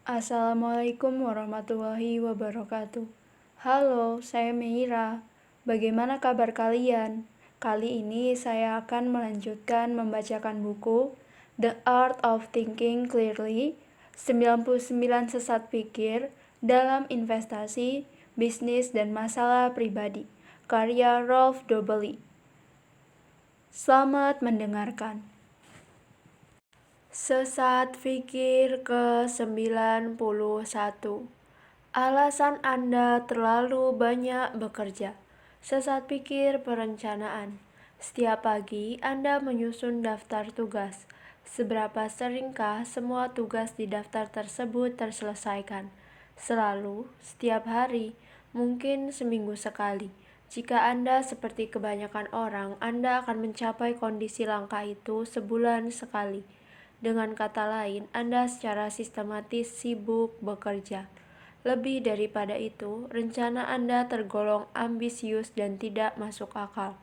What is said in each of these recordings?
Assalamualaikum warahmatullahi wabarakatuh. Halo, saya Meira. Bagaimana kabar kalian? Kali ini saya akan melanjutkan membacakan buku The Art of Thinking Clearly, 99 Sesat Pikir dalam Investasi, Bisnis, dan Masalah Pribadi, karya Rolf Dobelli. Selamat mendengarkan. Sesat Fikir ke-91. Alasan Anda terlalu banyak bekerja. Sesat pikir perencanaan. Setiap pagi Anda menyusun daftar tugas. Seberapa seringkah semua tugas di daftar tersebut terselesaikan? Selalu, setiap hari, mungkin seminggu sekali. Jika Anda seperti kebanyakan orang, Anda akan mencapai kondisi langka itu sebulan sekali. Dengan kata lain, Anda secara sistematis sibuk bekerja. Lebih daripada itu, rencana Anda tergolong ambisius dan tidak masuk akal.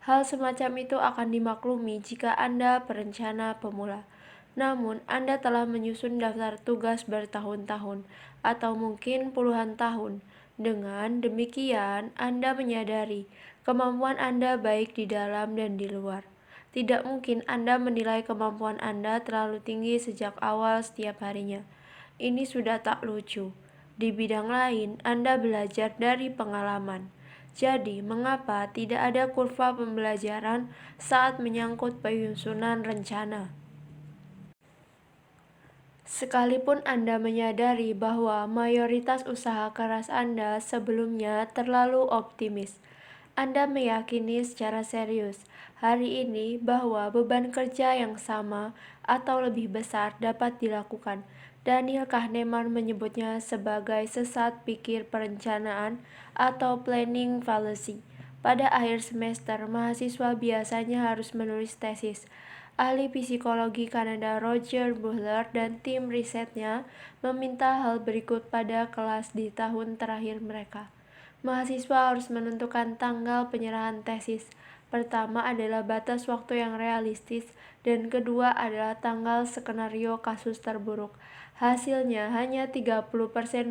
Hal semacam itu akan dimaklumi jika Anda perencana pemula. Namun, Anda telah menyusun daftar tugas bertahun-tahun, atau mungkin puluhan tahun. Dengan demikian, Anda menyadari kemampuan Anda baik di dalam dan di luar. Tidak mungkin Anda menilai kemampuan Anda terlalu tinggi sejak awal setiap harinya. Ini sudah tak lucu. Di bidang lain, Anda belajar dari pengalaman. Jadi, mengapa tidak ada kurva pembelajaran saat menyangkut penyusunan rencana? Sekalipun Anda menyadari bahwa mayoritas usaha keras Anda sebelumnya terlalu optimis, Anda meyakini secara serius hari ini bahwa beban kerja yang sama atau lebih besar dapat dilakukan. Daniel Kahneman menyebutnya sebagai sesat pikir perencanaan atau planning fallacy. Pada akhir semester, mahasiswa biasanya harus menulis tesis. Ahli psikologi Kanada Roger Buhler dan tim risetnya meminta hal berikut pada kelas di tahun terakhir mereka. Mahasiswa harus menentukan tanggal penyerahan tesis. Pertama adalah batas waktu yang realistis, dan kedua adalah tanggal skenario kasus terburuk. Hasilnya, hanya 30%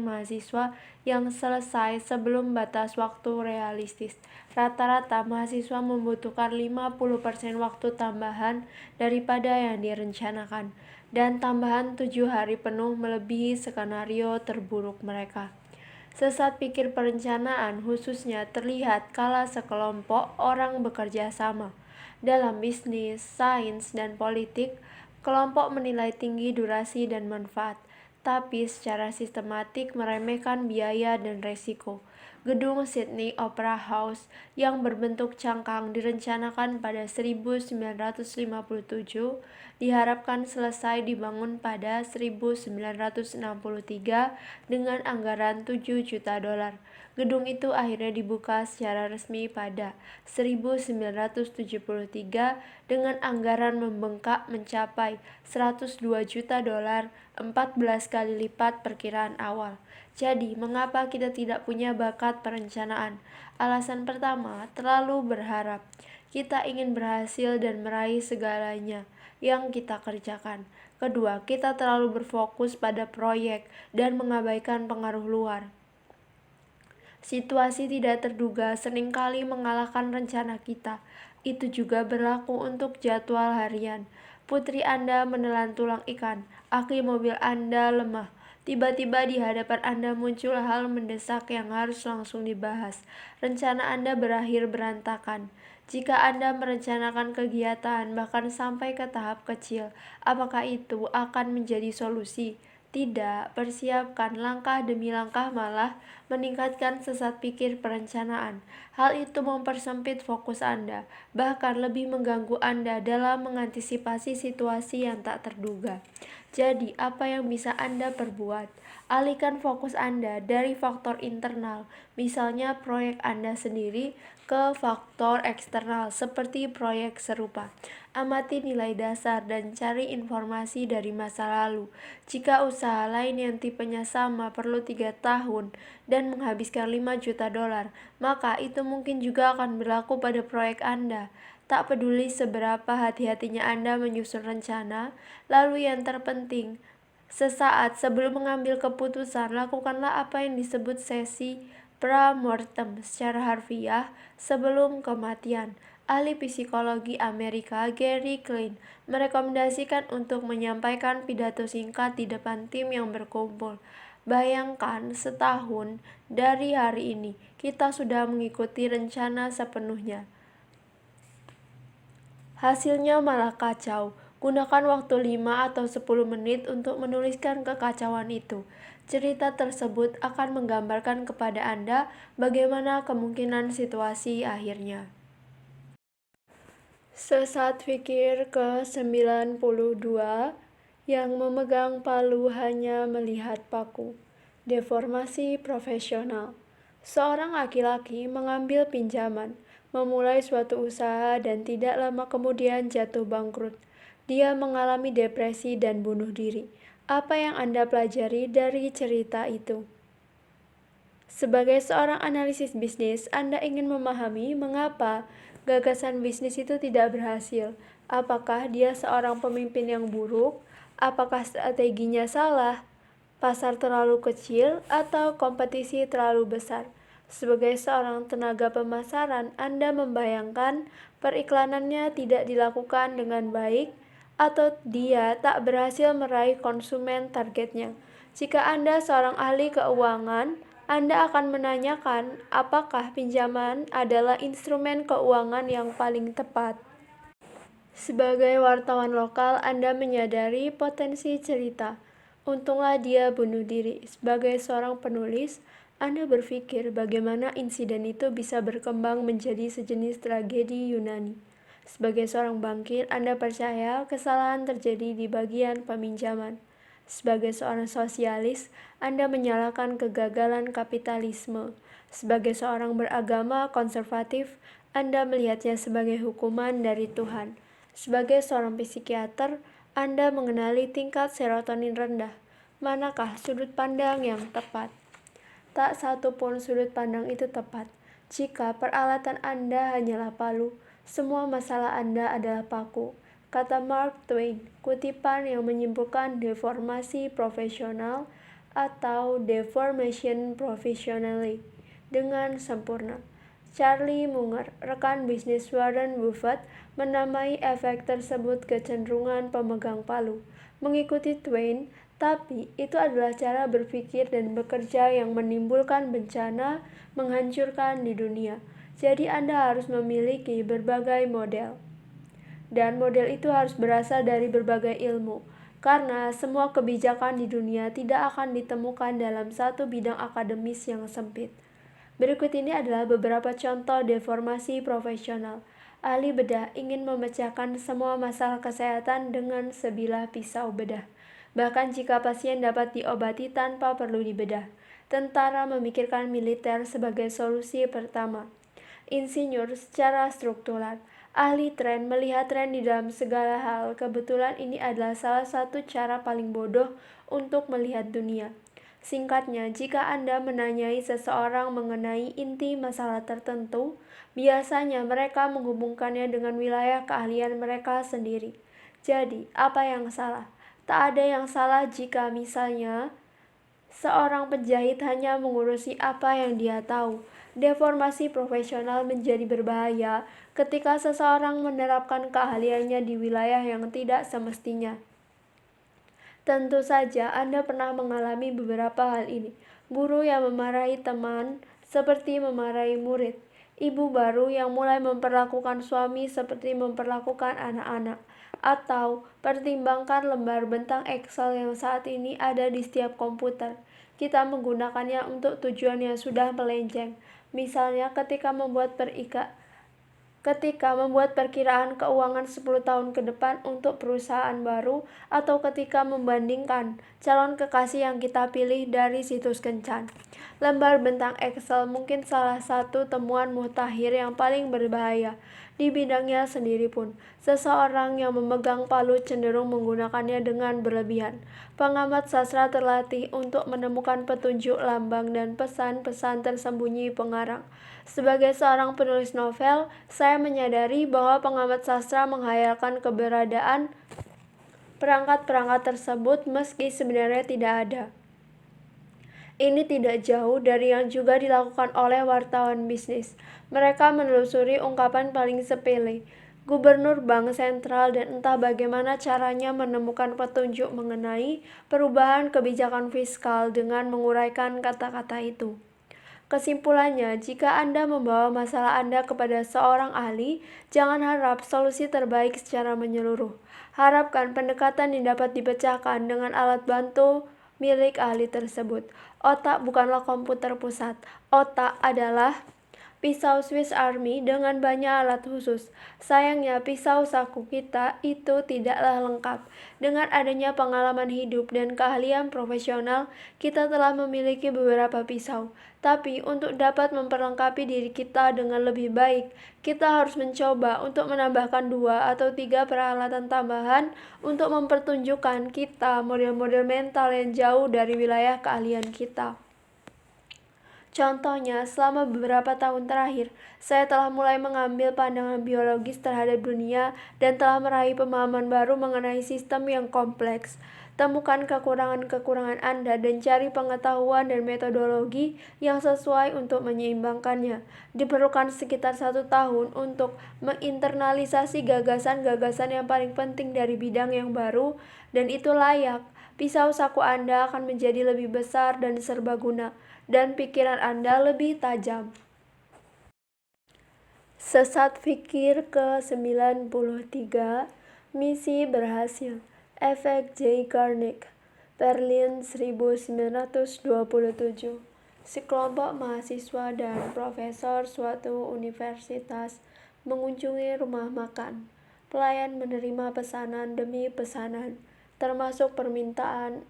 mahasiswa yang selesai sebelum batas waktu realistis. Rata-rata mahasiswa membutuhkan 50% waktu tambahan daripada yang direncanakan, dan tambahan 7 hari penuh melebihi skenario terburuk mereka. Sesat pikir perencanaan khususnya terlihat kala sekelompok orang bekerja sama. Dalam bisnis, sains, dan politik, kelompok menilai tinggi durasi dan manfaat, tapi secara sistematik meremehkan biaya dan resiko. Gedung Sydney Opera House yang berbentuk cangkang direncanakan pada 1957, diharapkan selesai dibangun pada 1963 dengan anggaran 7 juta dolar. Gedung itu akhirnya dibuka secara resmi pada 1973 dengan anggaran membengkak mencapai 102 juta dolar, 14 kali lipat perkiraan awal. Jadi, mengapa kita tidak punya bakat perencanaan? Alasan pertama, terlalu berharap. Kita ingin berhasil dan meraih segalanya yang kita kerjakan. Kedua, kita terlalu berfokus pada proyek dan mengabaikan pengaruh luar. Situasi tidak terduga seringkali mengalahkan rencana kita. Itu juga berlaku untuk jadwal harian. Putri Anda menelan tulang ikan, aki mobil Anda lemah. Tiba-tiba di hadapan Anda muncul hal mendesak yang harus langsung dibahas. Rencana Anda berakhir berantakan. Jika Anda merencanakan kegiatan bahkan sampai ke tahap kecil, apakah itu akan menjadi solusi? Tidak, persiapkan langkah demi langkah malah meningkatkan sesat pikir perencanaan. Hal itu mempersempit fokus Anda, bahkan lebih mengganggu Anda dalam mengantisipasi situasi yang tak terduga. Jadi, apa yang bisa Anda perbuat? Alihkan fokus Anda dari faktor internal, misalnya proyek Anda sendiri, ke faktor eksternal seperti proyek serupa. Amati nilai dasar dan cari informasi dari masa lalu. Jika usaha lain yang tipenya sama perlu 3 tahun dan menghabiskan 5 juta dolar, maka itu mungkin juga akan berlaku pada proyek Anda. Tak peduli seberapa hati-hatinya Anda menyusun rencana, lalu yang terpenting, Sesaat sebelum mengambil keputusan, lakukanlah apa yang disebut sesi pra-mortem secara harfiah sebelum kematian. Ahli psikologi Amerika Gary Klein merekomendasikan untuk menyampaikan pidato singkat di depan tim yang berkumpul. Bayangkan setahun dari hari ini, kita sudah mengikuti rencana sepenuhnya. Hasilnya malah kacau. Gunakan waktu 5 atau 10 menit untuk menuliskan kekacauan itu. Cerita tersebut akan menggambarkan kepada Anda bagaimana kemungkinan situasi akhirnya. Sesat fikir ke-92, yang memegang palu hanya melihat paku. Deformasi profesional. Seorang laki-laki mengambil pinjaman, memulai suatu usaha dan tidak lama kemudian jatuh bangkrut. Dia mengalami depresi dan bunuh diri. Apa yang Anda pelajari dari cerita itu? Sebagai seorang analisis bisnis, Anda ingin memahami mengapa gagasan bisnis itu tidak berhasil. Apakah dia seorang pemimpin yang buruk? Apakah strateginya salah? Pasar terlalu kecil atau kompetisi terlalu besar? Sebagai seorang tenaga pemasaran, Anda membayangkan periklanannya tidak dilakukan dengan baik atau dia tak berhasil meraih konsumen targetnya. Jika Anda seorang ahli keuangan, Anda akan menanyakan apakah pinjaman adalah instrumen keuangan yang paling tepat. Sebagai wartawan lokal, Anda menyadari potensi cerita. Untunglah dia bunuh diri. Sebagai seorang penulis, Anda berpikir bagaimana insiden itu bisa berkembang menjadi sejenis tragedi Yunani. Sebagai seorang bankir, Anda percaya kesalahan terjadi di bagian peminjaman. Sebagai seorang sosialis, Anda menyalahkan kegagalan kapitalisme. Sebagai seorang beragama konservatif, Anda melihatnya sebagai hukuman dari Tuhan. Sebagai seorang psikiater, Anda mengenali tingkat serotonin rendah. Manakah sudut pandang yang tepat? Tak satu pun sudut pandang itu tepat. Jika peralatan Anda hanyalah palu, semua masalah Anda adalah paku. Kata Mark Twain, kutipan yang menyimpulkan deformasi profesional atau deformation professionally dengan sempurna. Charlie Munger, rekan bisnis Warren Buffett, menamai efek tersebut kecenderungan pemegang palu. Mengikuti Twain, tapi itu adalah cara berpikir dan bekerja yang menimbulkan bencana menghancurkan di dunia. Jadi Anda harus memiliki berbagai model. Dan model itu harus berasal dari berbagai ilmu. Karena semua kebijakan di dunia tidak akan ditemukan dalam satu bidang akademis yang sempit. Berikut ini adalah beberapa contoh deformasi profesional. Ahli bedah ingin memecahkan semua masalah kesehatan dengan sebilah pisau bedah. Bahkan jika pasien dapat diobati tanpa perlu dibedah. Tentara memikirkan militer sebagai solusi pertama. Insinyur secara struktural. Ahli tren melihat tren di dalam segala hal. Kebetulan ini adalah salah satu cara paling bodoh untuk melihat dunia. Singkatnya, jika Anda menanyai seseorang mengenai inti masalah tertentu, biasanya mereka menghubungkannya dengan wilayah keahlian mereka sendiri. Jadi, apa yang salah? Tak ada yang salah jika misalnya seorang penjahit hanya mengurusi apa yang dia tahu. Deformasi profesional menjadi berbahaya ketika seseorang menerapkan keahliannya di wilayah yang tidak semestinya. Tentu saja Anda pernah mengalami beberapa hal ini. Guru yang memarahi teman seperti memarahi murid. Ibu baru yang mulai memperlakukan suami seperti memperlakukan anak-anak. Atau pertimbangkan lembar bentang Excel yang saat ini ada di setiap komputer. Kita menggunakannya untuk tujuan yang sudah melenceng. Misalnya ketika membuat perkiraan keuangan 10 tahun ke depan untuk perusahaan baru, atau ketika membandingkan calon kekasih yang kita pilih dari situs kencan. Lembar bentang Excel mungkin salah satu temuan mutakhir yang paling berbahaya di bidangnya sendiri pun. Seseorang yang memegang palu cenderung menggunakannya dengan berlebihan. Pengamat sastra terlatih untuk menemukan petunjuk lambang dan pesan-pesan tersembunyi pengarang. Sebagai seorang penulis novel, saya menyadari bahwa pengamat sastra menghayalkan keberadaan perangkat-perangkat tersebut meski sebenarnya tidak ada. Ini tidak jauh dari yang juga dilakukan oleh wartawan bisnis. Mereka menelusuri ungkapan paling sepele. Gubernur Bank Sentral dan entah bagaimana caranya menemukan petunjuk mengenai perubahan kebijakan fiskal dengan menguraikan kata-kata itu. Kesimpulannya, jika Anda membawa masalah Anda kepada seorang ahli, jangan harap solusi terbaik secara menyeluruh. Harapkan pendekatan yang dapat dipecahkan dengan alat bantu milik ahli tersebut. Otak bukanlah komputer pusat. Otak adalah pisau Swiss Army dengan banyak alat khusus. Sayangnya pisau saku kita itu tidaklah lengkap. Dengan adanya pengalaman hidup dan keahlian profesional, kita telah memiliki beberapa pisau. Tapi untuk dapat memperlengkapi diri kita dengan lebih baik, kita harus mencoba untuk menambahkan 2 atau 3 peralatan tambahan untuk mempertunjukkan kita model-model mental yang jauh dari wilayah keahlian kita. Contohnya, selama beberapa tahun terakhir, saya telah mulai mengambil pandangan biologis terhadap dunia dan telah meraih pemahaman baru mengenai sistem yang kompleks. Temukan kekurangan-kekurangan Anda dan cari pengetahuan dan metodologi yang sesuai untuk menyeimbangkannya. Diperlukan sekitar 1 tahun untuk menginternalisasi gagasan-gagasan yang paling penting dari bidang yang baru, dan itu layak. Pisau saku Anda akan menjadi lebih besar dan serbaguna, dan pikiran Anda lebih tajam. Sesat Pikir ke-93, Misi Berhasil. Efek J. Garnick, Berlin 1927. Sekelompok mahasiswa dan profesor suatu universitas mengunjungi rumah makan. Pelayan menerima pesanan demi pesanan, termasuk permintaan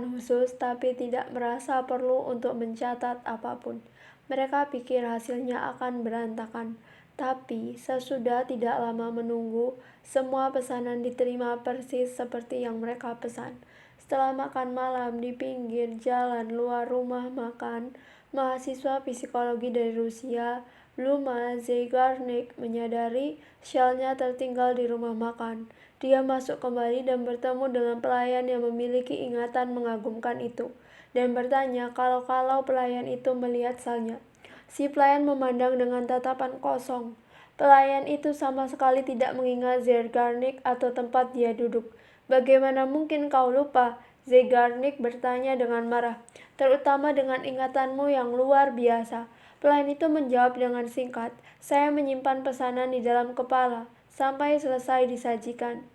khusus, tapi tidak merasa perlu untuk mencatat apapun. Mereka pikir hasilnya akan berantakan, tapi sesudah tidak lama menunggu, semua pesanan diterima persis seperti yang mereka pesan. Setelah makan malam di pinggir jalan luar rumah makan, mahasiswa psikologi dari Rusia, Bluma Zeigarnik, menyadari shell-nya tertinggal di rumah makan. Dia masuk kembali dan bertemu dengan pelayan yang memiliki ingatan mengagumkan itu, dan bertanya kalau pelayan itu melihat salnya. Si pelayan memandang dengan tatapan kosong. Pelayan itu sama sekali tidak mengingat Zeigarnik atau tempat dia duduk. "Bagaimana mungkin kau lupa?" Zeigarnik bertanya dengan marah, "terutama dengan ingatanmu yang luar biasa." Pelayan itu menjawab dengan singkat, "Saya menyimpan pesanan di dalam kepala sampai selesai disajikan."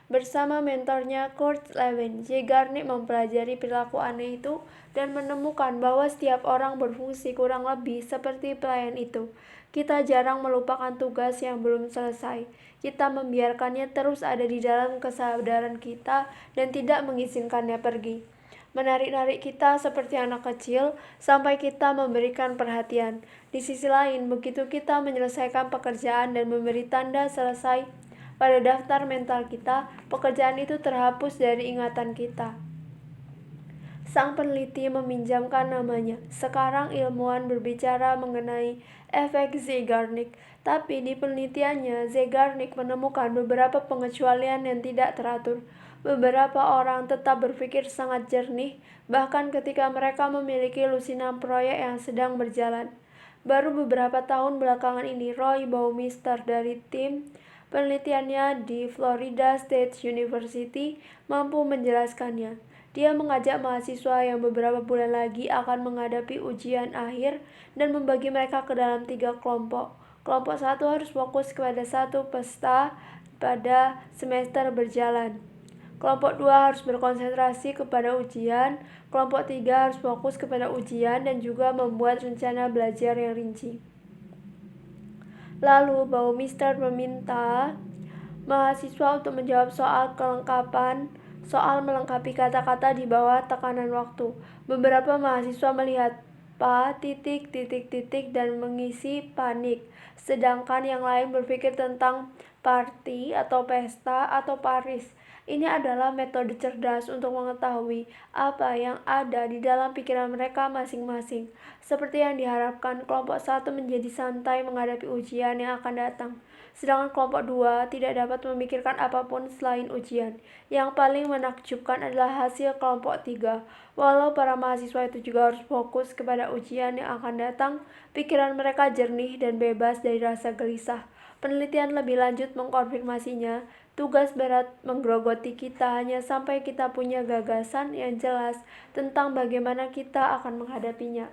Bersama mentornya Kurt Lewin, Zeigarnik mempelajari perilaku aneh itu dan menemukan bahwa setiap orang berfungsi kurang lebih seperti pelayan itu. Kita jarang melupakan tugas yang belum selesai. Kita membiarkannya terus ada di dalam kesadaran kita dan tidak mengizinkannya pergi. Menarik-narik kita seperti anak kecil sampai kita memberikan perhatian. Di sisi lain, begitu kita menyelesaikan pekerjaan dan memberi tanda selesai pada daftar mental kita, pekerjaan itu terhapus dari ingatan kita. Sang peneliti meminjamkan namanya. Sekarang ilmuwan berbicara mengenai efek Zeigarnik, tapi di penelitiannya Zeigarnik menemukan beberapa pengecualian yang tidak teratur. Beberapa orang tetap berpikir sangat jernih, bahkan ketika mereka memiliki lusinan proyek yang sedang berjalan. Baru beberapa tahun belakangan ini, Roy Baumeister dari tim penelitiannya di Florida State University mampu menjelaskannya. Dia mengajak mahasiswa yang beberapa bulan lagi akan menghadapi ujian akhir dan membagi mereka ke dalam 3 kelompok. Kelompok 1 harus fokus kepada satu pesta pada semester berjalan. Kelompok 2 harus berkonsentrasi kepada ujian. Kelompok 3 harus fokus kepada ujian dan juga membuat rencana belajar yang rinci. Lalu Baumeister meminta mahasiswa untuk menjawab soal melengkapi kata-kata di bawah tekanan waktu. Beberapa mahasiswa melihat dan mengisi panik, sedangkan yang lain berpikir tentang party atau pesta atau Paris. Ini adalah metode cerdas untuk mengetahui apa yang ada di dalam pikiran mereka masing-masing. Seperti yang diharapkan, kelompok 1 menjadi santai menghadapi ujian yang akan datang. sedangkan kelompok 2 tidak dapat memikirkan apapun selain ujian. Yang paling menakjubkan adalah hasil kelompok 3. Walau para mahasiswa itu juga harus fokus kepada ujian yang akan datang, pikiran mereka jernih dan bebas dari rasa gelisah. Penelitian lebih lanjut mengkonfirmasinya, tugas berat menggerogoti kita hanya sampai kita punya gagasan yang jelas tentang bagaimana kita akan menghadapinya.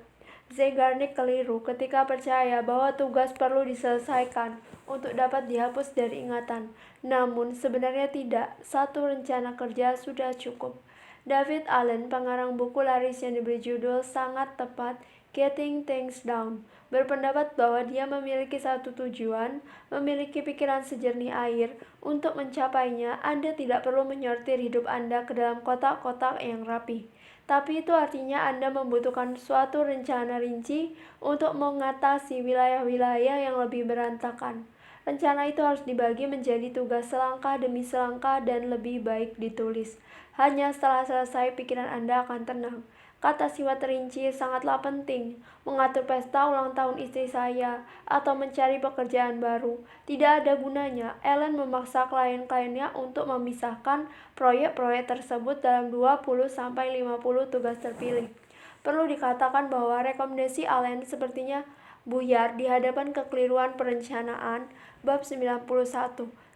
Zeigarnik keliru ketika percaya bahwa tugas perlu diselesaikan untuk dapat dihapus dari ingatan. Namun sebenarnya tidak, satu rencana kerja sudah cukup. David Allen, pengarang buku laris yang diberi judul sangat tepat, Getting Things Done, berpendapat bahwa dia memiliki satu tujuan, memiliki pikiran sejernih air. Untuk mencapainya, Anda tidak perlu menyortir hidup Anda ke dalam kotak-kotak yang rapi. Tapi itu artinya Anda membutuhkan suatu rencana rinci untuk mengatasi wilayah-wilayah yang lebih berantakan. Rencana itu harus dibagi menjadi tugas selangkah demi selangkah dan lebih baik ditulis. Hanya setelah selesai pikiran Anda akan tenang. Kata sifat rinci sangatlah penting. Mengatur pesta ulang tahun istri saya atau mencari pekerjaan baru. Tidak ada gunanya Ellen memaksa klien-kliennya untuk memisahkan proyek-proyek tersebut dalam 20-50 tugas terpilih. Perlu dikatakan bahwa rekomendasi Allen sepertinya buyar di hadapan kekeliruan perencanaan. Bab 91.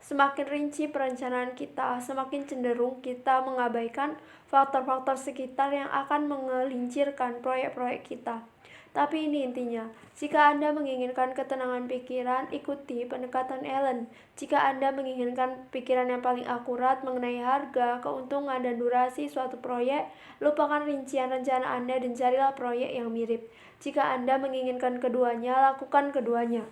Semakin rinci perencanaan kita, semakin cenderung kita mengabaikan faktor-faktor sekitar yang akan mengelincirkan proyek-proyek kita. Tapi ini intinya, jika Anda menginginkan ketenangan pikiran, ikuti pendekatan Allen. Jika Anda menginginkan pikiran yang paling akurat mengenai harga, keuntungan, dan durasi suatu proyek, lupakan rincian rencana Anda dan carilah proyek yang mirip. Jika Anda menginginkan keduanya, lakukan keduanya.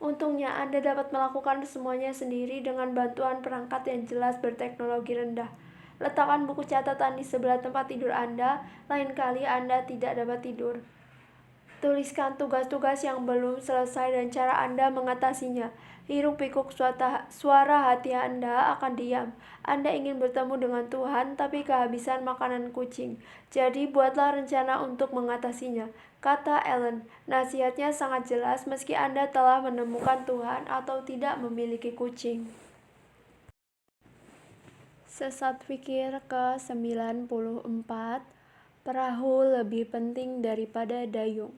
Untungnya Anda dapat melakukan semuanya sendiri dengan bantuan perangkat yang jelas berteknologi rendah. Letakkan buku catatan di sebelah tempat tidur Anda, lain kali Anda tidak dapat tidur. Tuliskan tugas-tugas yang belum selesai dan cara Anda mengatasinya. Hiruk-pikuk suara hati Anda akan diam. Anda ingin bertemu dengan Tuhan, tapi kehabisan makanan kucing. Jadi buatlah rencana untuk mengatasinya, kata Ellen. Nasihatnya sangat jelas meski Anda telah menemukan Tuhan atau tidak memiliki kucing. Sesat pikir ke-94. Perahu lebih penting daripada dayung.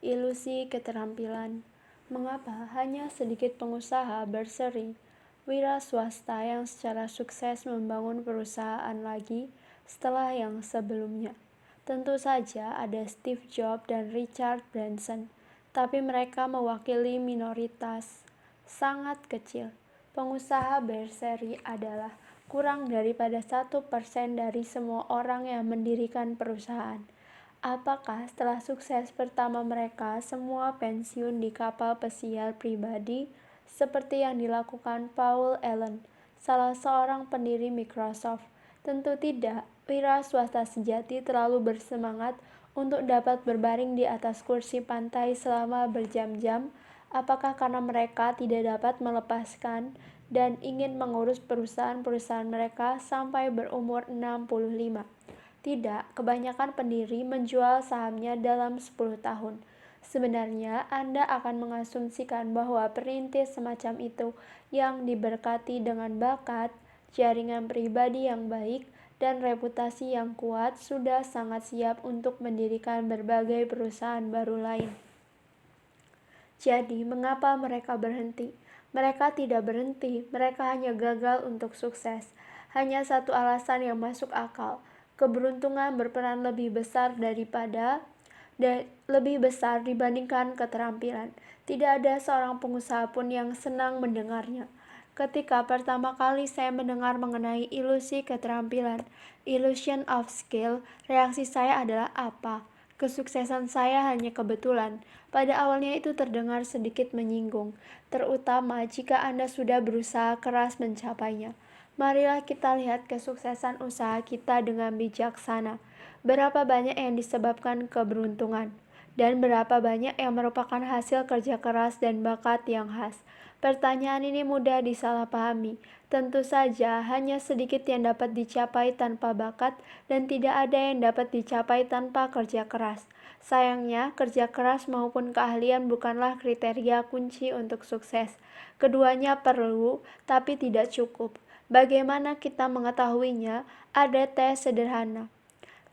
Ilusi keterampilan. Mengapa hanya sedikit pengusaha berseri wira swasta yang secara sukses membangun perusahaan lagi setelah yang sebelumnya? Tentu saja ada Steve Jobs dan Richard Branson, tapi mereka mewakili minoritas sangat kecil. Pengusaha berseri adalah kurang daripada 1% dari semua orang yang mendirikan perusahaan. Apakah setelah sukses pertama mereka semua pensiun di kapal pesiar pribadi seperti yang dilakukan Paul Allen, salah seorang pendiri Microsoft? Tentu tidak. Wira swasta sejati terlalu bersemangat untuk dapat berbaring di atas kursi pantai selama berjam-jam. Apakah karena mereka tidak dapat melepaskan dan ingin mengurus perusahaan-perusahaan mereka sampai berumur 65? Tidak, kebanyakan pendiri menjual sahamnya dalam 10 tahun. Sebenarnya, Anda akan mengasumsikan bahwa perintis semacam itu yang diberkati dengan bakat, jaringan pribadi yang baik, dan reputasi yang kuat sudah sangat siap untuk mendirikan berbagai perusahaan baru lain. Jadi, mengapa mereka berhenti? Mereka tidak berhenti, mereka hanya gagal untuk sukses. Hanya satu alasan yang masuk akal. Keberuntungan berperan lebih besar dibandingkan keterampilan. Tidak ada seorang pengusaha pun yang senang mendengarnya. Ketika pertama kali saya mendengar mengenai ilusi keterampilan, illusion of skill, reaksi saya adalah apa? Kesuksesan saya hanya kebetulan. Pada awalnya itu terdengar sedikit menyinggung, terutama jika Anda sudah berusaha keras mencapainya. Marilah kita lihat kesuksesan usaha kita dengan bijaksana. Berapa banyak yang disebabkan keberuntungan? Dan berapa banyak yang merupakan hasil kerja keras dan bakat yang khas? Pertanyaan ini mudah disalahpahami. Tentu saja, hanya sedikit yang dapat dicapai tanpa bakat dan tidak ada yang dapat dicapai tanpa kerja keras. Sayangnya, kerja keras maupun keahlian bukanlah kriteria kunci untuk sukses. Keduanya perlu, tapi tidak cukup. Bagaimana kita mengetahuinya? Ada tes sederhana.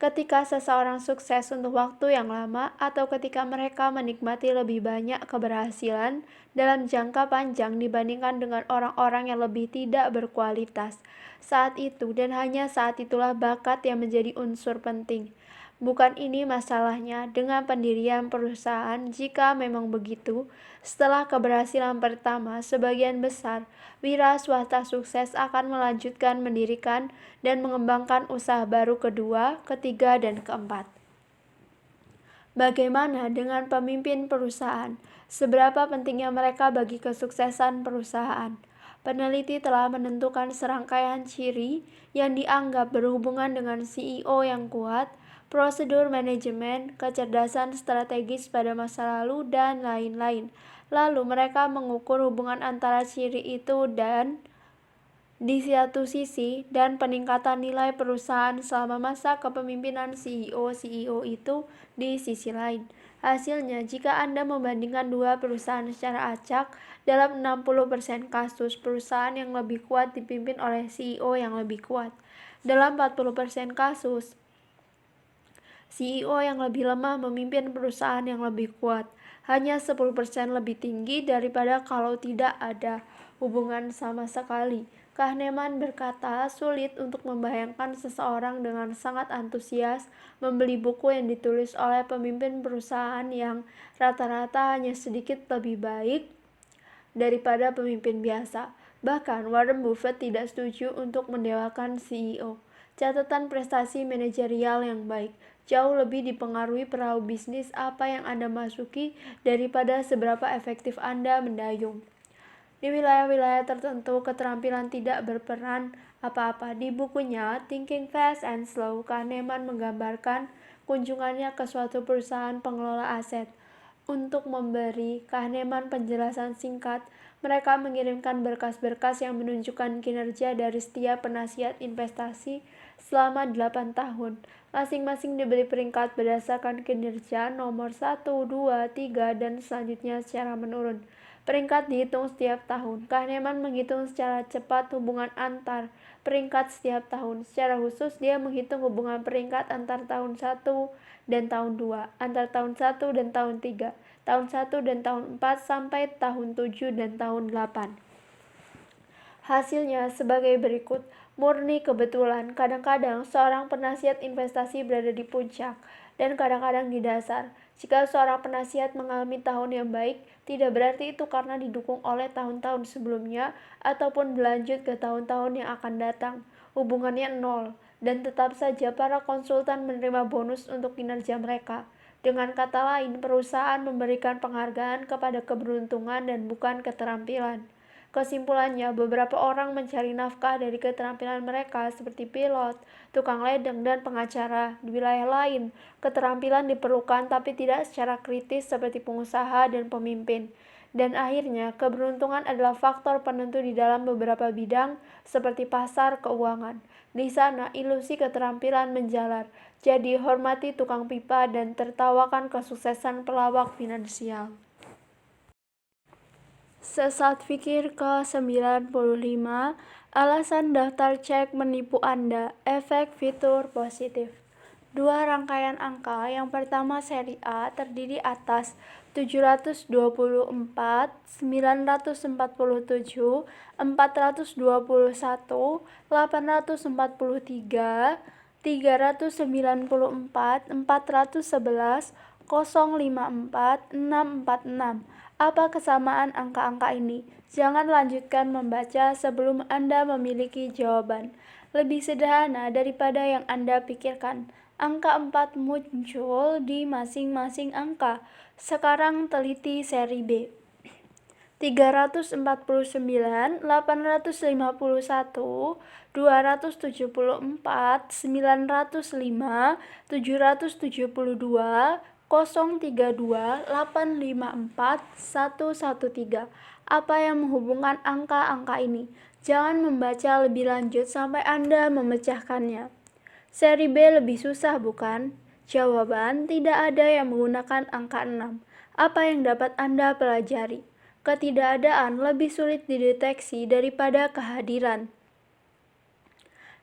Ketika seseorang sukses untuk waktu yang lama atau ketika mereka menikmati lebih banyak keberhasilan dalam jangka panjang dibandingkan dengan orang-orang yang lebih tidak berkualitas. Saat itu dan hanya saat itulah bakat yang menjadi unsur penting. Bukan ini masalahnya dengan pendirian perusahaan. Jika memang begitu, setelah keberhasilan pertama, sebagian besar wira swasta sukses akan melanjutkan mendirikan dan mengembangkan usaha baru kedua, ketiga, dan keempat. Bagaimana dengan pemimpin perusahaan? Seberapa pentingnya mereka bagi kesuksesan perusahaan? Peneliti telah menentukan serangkaian ciri yang dianggap berhubungan dengan CEO yang kuat, prosedur manajemen, kecerdasan strategis pada masa lalu, dan lain-lain. Lalu mereka mengukur hubungan antara ciri itu dan di satu sisi dan peningkatan nilai perusahaan selama masa kepemimpinan CEO itu di sisi lain. Hasilnya, jika Anda membandingkan dua perusahaan secara acak, dalam 60% kasus perusahaan yang lebih kuat dipimpin oleh CEO yang lebih kuat. Dalam 40% kasus, CEO yang lebih lemah memimpin perusahaan yang lebih kuat, hanya 10% lebih tinggi daripada kalau tidak ada hubungan sama sekali. Kahneman berkata, sulit untuk membayangkan seseorang dengan sangat antusias membeli buku yang ditulis oleh pemimpin perusahaan yang rata-rata hanya sedikit lebih baik daripada pemimpin biasa. Bahkan Warren Buffett tidak setuju untuk mendewakan CEO. Catatan prestasi manajerial yang baik jauh lebih dipengaruhi perahu bisnis apa yang Anda masuki daripada seberapa efektif Anda mendayung. Di wilayah-wilayah tertentu, keterampilan tidak berperan apa-apa. Di bukunya Thinking Fast and Slow, Kahneman menggambarkan kunjungannya ke suatu perusahaan pengelola aset. Untuk memberi Kahneman penjelasan singkat, mereka mengirimkan berkas-berkas yang menunjukkan kinerja dari setiap penasihat investasi selama 8 tahun. Masing-masing diberi peringkat berdasarkan kinerja nomor 1, 2, 3, dan selanjutnya secara menurun. Peringkat dihitung setiap tahun. Kahneman menghitung secara cepat hubungan antar peringkat setiap tahun. Secara khusus, dia menghitung hubungan peringkat antar tahun 1 dan tahun 2, antar tahun 1 dan tahun 3, tahun 1 dan tahun 4, sampai tahun 7 dan tahun 8. Hasilnya sebagai berikut. Murni kebetulan, kadang-kadang seorang penasihat investasi berada di puncak dan kadang-kadang di dasar. Jika seorang penasihat mengalami tahun yang baik, tidak berarti itu karena didukung oleh tahun-tahun sebelumnya ataupun berlanjut ke tahun-tahun yang akan datang. Hubungannya nol, dan tetap saja para konsultan menerima bonus untuk kinerja mereka. Dengan kata lain, perusahaan memberikan penghargaan kepada keberuntungan dan bukan keterampilan. Kesimpulannya, beberapa orang mencari nafkah dari keterampilan mereka seperti pilot, tukang ledeng, dan pengacara. Di wilayah lain, keterampilan diperlukan tapi tidak secara kritis seperti pengusaha dan pemimpin. Dan akhirnya, keberuntungan adalah faktor penentu di dalam beberapa bidang seperti pasar keuangan. Di sana, ilusi keterampilan menjalar. Jadi, hormati tukang pipa dan tertawakan kesuksesan pelawak finansial. Sesat fikir ke-95, alasan daftar cek menipu Anda, efek fitur positif. Dua rangkaian angka, yang pertama seri A terdiri atas 724, 947, 421, 843, 394, 411, 054, 646. Apa kesamaan angka-angka ini? Jangan lanjutkan membaca sebelum Anda memiliki jawaban. Lebih sederhana daripada yang Anda pikirkan. Angka 4 muncul di masing-masing angka. Sekarang teliti seri B. 349, 851, 274, 905, 772, 032854113. Apa yang menghubungkan angka-angka ini? Jangan membaca lebih lanjut sampai Anda memecahkannya. Seri B lebih susah, bukan? Jawaban, tidak ada yang menggunakan angka 6. Apa yang dapat Anda pelajari? Ketidakadaan lebih sulit dideteksi daripada kehadiran.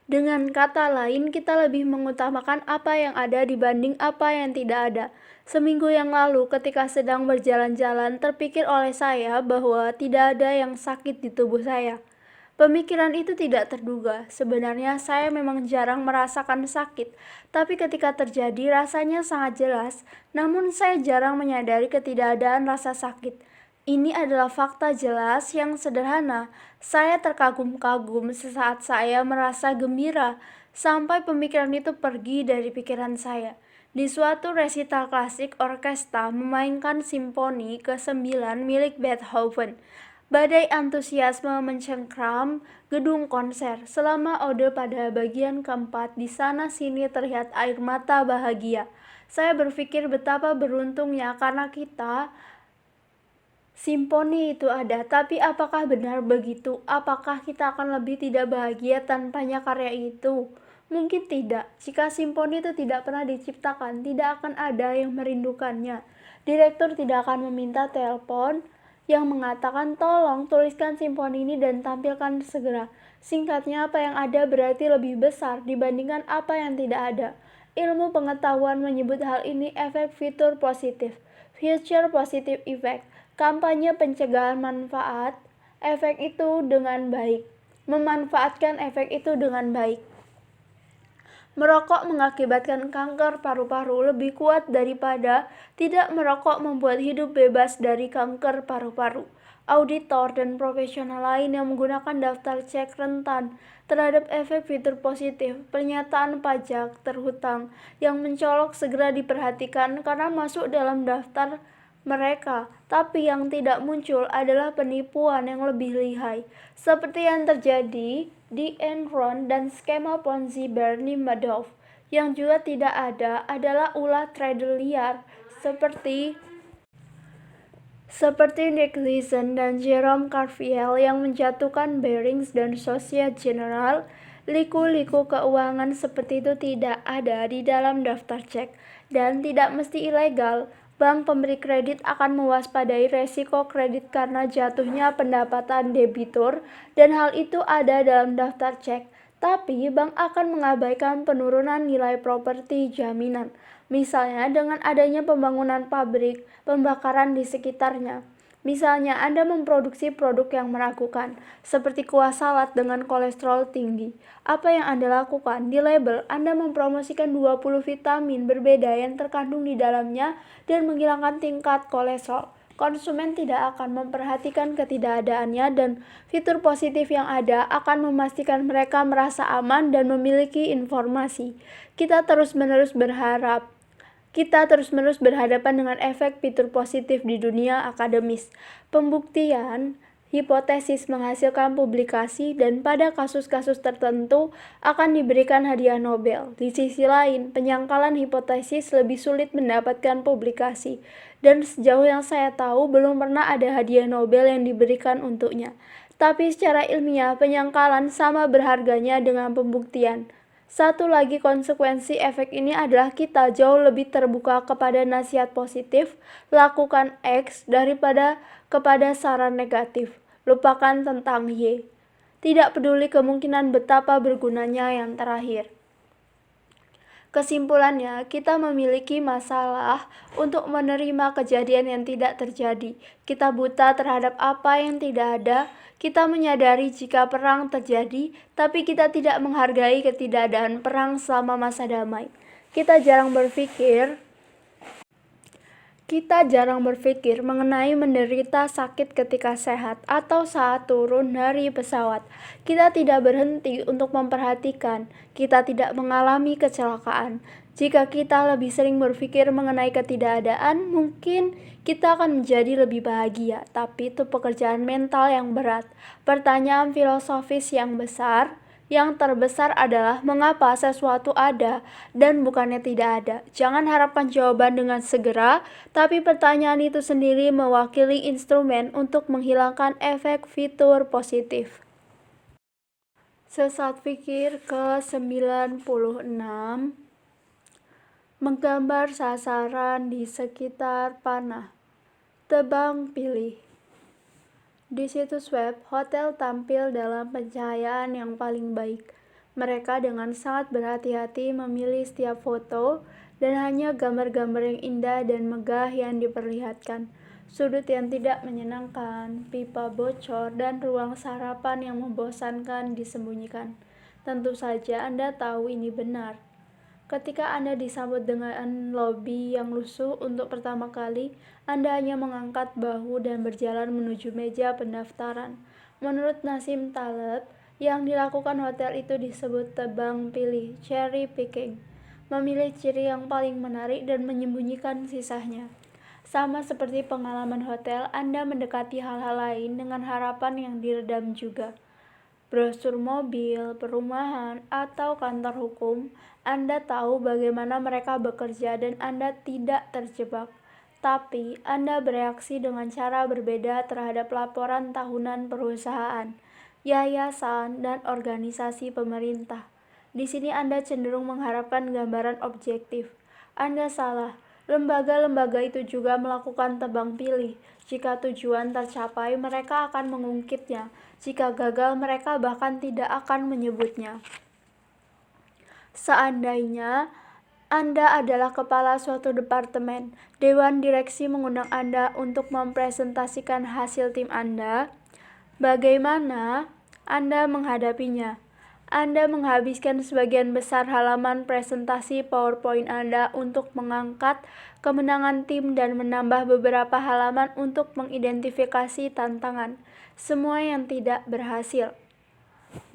Dengan kata lain, kita lebih mengutamakan apa yang ada dibanding apa yang tidak ada. Seminggu yang lalu, ketika sedang berjalan-jalan, terpikir oleh saya bahwa tidak ada yang sakit di tubuh saya. Pemikiran itu tidak terduga. Sebenarnya saya memang jarang merasakan sakit, tapi ketika terjadi rasanya sangat jelas. Namun saya jarang menyadari ketidakadaan rasa sakit. Ini adalah fakta jelas yang sederhana. Saya terkagum-kagum sesaat saya merasa gembira, sampai pemikiran itu pergi dari pikiran saya. Di suatu resital klasik, orkestra memainkan simfoni ke-9 milik Beethoven. Badai antusiasme mencengkram gedung konser. Selama ode pada bagian keempat, di sana-sini terlihat air mata bahagia. Saya berpikir betapa beruntungnya karena simfoni itu ada, tapi apakah benar begitu? Apakah kita akan lebih tidak bahagia tanpanya karya itu? Mungkin tidak. Jika simfoni itu tidak pernah diciptakan, tidak akan ada yang merindukannya. Direktur tidak akan meminta telepon yang mengatakan, tolong tuliskan simfoni ini dan tampilkan segera. Singkatnya, apa yang ada berarti lebih besar dibandingkan apa yang tidak ada. Ilmu pengetahuan menyebut hal ini efek fitur positif, future positive effect. Kampanye pencegahan manfaat efek itu dengan baik. Memanfaatkan efek itu dengan baik. Merokok mengakibatkan kanker paru-paru lebih kuat daripada tidak merokok membuat hidup bebas dari kanker paru-paru. Auditor dan profesional lain yang menggunakan daftar cek rentan terhadap efek fitur positif pernyataan pajak terhutang yang mencolok segera diperhatikan karena masuk dalam daftar mereka, tapi yang tidak muncul adalah penipuan yang lebih lihai, seperti yang terjadi di Enron dan skema Ponzi Bernie Madoff. Yang juga tidak ada adalah ulah trader liar seperti Nick Leeson dan Jerome Carviel yang menjatuhkan Barings dan Societe Generale. Liku-liku keuangan seperti itu tidak ada di dalam daftar cek dan tidak mesti ilegal. Bank pemberi kredit akan mewaspadai resiko kredit karena jatuhnya pendapatan debitur dan hal itu ada dalam daftar cek. Tapi bank akan mengabaikan penurunan nilai properti jaminan, misalnya dengan adanya pembangunan pabrik pembakaran di sekitarnya. Misalnya Anda memproduksi produk yang meragukan, seperti kuah salad dengan kolesterol tinggi. Apa yang Anda lakukan? Di label, Anda mempromosikan 20 vitamin berbeda yang terkandung di dalamnya dan menghilangkan tingkat kolesterol. Konsumen tidak akan memperhatikan ketidakadaannya dan fitur positif yang ada akan memastikan mereka merasa aman dan memiliki informasi. Kita terus-menerus berhadapan dengan efek fitur positif di dunia akademis. Pembuktian hipotesis menghasilkan publikasi dan pada kasus-kasus tertentu akan diberikan hadiah Nobel. Di sisi lain, penyangkalan hipotesis lebih sulit mendapatkan publikasi dan sejauh yang saya tahu belum pernah ada hadiah Nobel yang diberikan untuknya. Tapi secara ilmiah, penyangkalan sama berharganya dengan pembuktian. Satu lagi konsekuensi efek ini adalah kita jauh lebih terbuka kepada nasihat positif, lakukan X daripada kepada saran negatif. Lupakan tentang Y. Tidak peduli kemungkinan betapa bergunanya yang terakhir. Kesimpulannya, kita memiliki masalah untuk menerima kejadian yang tidak terjadi. Kita buta terhadap apa yang tidak ada. Kita menyadari jika perang terjadi, tapi kita tidak menghargai ketidakadaan perang selama masa damai. Kita jarang berpikir mengenai menderita sakit ketika sehat atau saat turun dari pesawat. Kita tidak berhenti untuk memperhatikan. Kita tidak mengalami kecelakaan. Jika kita lebih sering berpikir mengenai ketidakadaan, mungkin kita akan menjadi lebih bahagia. Tapi itu pekerjaan mental yang berat. Pertanyaan filosofis yang besar Yang terbesar adalah mengapa sesuatu ada dan bukannya tidak ada. Jangan harapkan jawaban dengan segera, tapi pertanyaan itu sendiri mewakili instrumen untuk menghilangkan efek fitur positif. Sesat pikir ke-96, menggambar sasaran di sekitar panah. Tebang pilih. Di situs web, hotel tampil dalam pencahayaan yang paling baik. Mereka dengan sangat berhati-hati memilih setiap foto dan hanya gambar-gambar yang indah dan megah yang diperlihatkan. Sudut yang tidak menyenangkan, pipa bocor, dan ruang sarapan yang membosankan disembunyikan. Tentu saja Anda tahu ini benar. Ketika Anda disambut dengan lobi yang lusuh untuk pertama kali, Anda hanya mengangkat bahu dan berjalan menuju meja pendaftaran. Menurut Nassim Taleb, yang dilakukan hotel itu disebut tebang pilih, cherry picking, memilih ciri yang paling menarik dan menyembunyikan sisanya. Sama seperti pengalaman hotel, Anda mendekati hal-hal lain dengan harapan yang diredam juga. Brosur mobil, perumahan, atau kantor hukum, Anda tahu bagaimana mereka bekerja dan Anda tidak terjebak. Tapi, Anda bereaksi dengan cara berbeda terhadap laporan tahunan perusahaan, yayasan, dan organisasi pemerintah. Di sini Anda cenderung mengharapkan gambaran objektif. Anda salah. Lembaga-lembaga itu juga melakukan tebang pilih. Jika tujuan tercapai, mereka akan mengungkitnya. Jika gagal, mereka bahkan tidak akan menyebutnya. Seandainya Anda adalah kepala suatu departemen, Dewan Direksi mengundang Anda untuk mempresentasikan hasil tim Anda. Bagaimana Anda menghadapinya? Anda menghabiskan sebagian besar halaman presentasi PowerPoint Anda untuk mengangkat kemenangan tim dan menambah beberapa halaman untuk mengidentifikasi tantangan. Semua yang tidak berhasil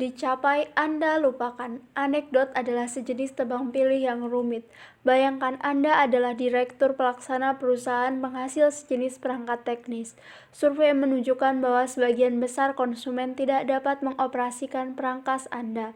dicapai Anda lupakan. Anekdot adalah sejenis tebang pilih yang rumit. Bayangkan Anda adalah direktur pelaksana perusahaan penghasil sejenis perangkat teknis. Survei menunjukkan bahwa sebagian besar konsumen tidak dapat mengoperasikan perangkas Anda.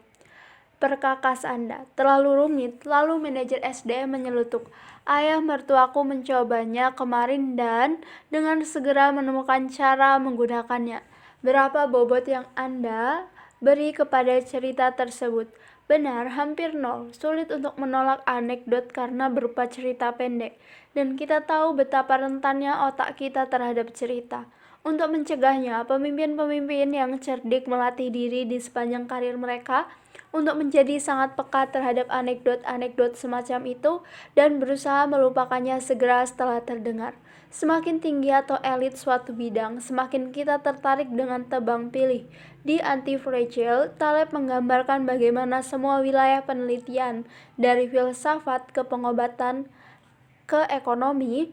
Perkakas Anda terlalu rumit, lalu manajer SDM menyelutuk. Ayah mertuaku mencobanya kemarin dan dengan segera menemukan cara menggunakannya. Berapa bobot yang Anda beri kepada cerita tersebut? Benar, hampir nol. Sulit untuk menolak anekdot karena berupa cerita pendek. Dan kita tahu betapa rentannya otak kita terhadap cerita. Untuk mencegahnya, pemimpin-pemimpin yang cerdik melatih diri di sepanjang karir mereka untuk menjadi sangat peka terhadap anekdot-anekdot semacam itu dan berusaha melupakannya segera setelah terdengar. Semakin tinggi atau elit suatu bidang, semakin kita tertarik dengan tebang pilih. Di Anti-Fragile, Taleb menggambarkan bagaimana semua wilayah penelitian, dari filsafat ke pengobatan ke ekonomi,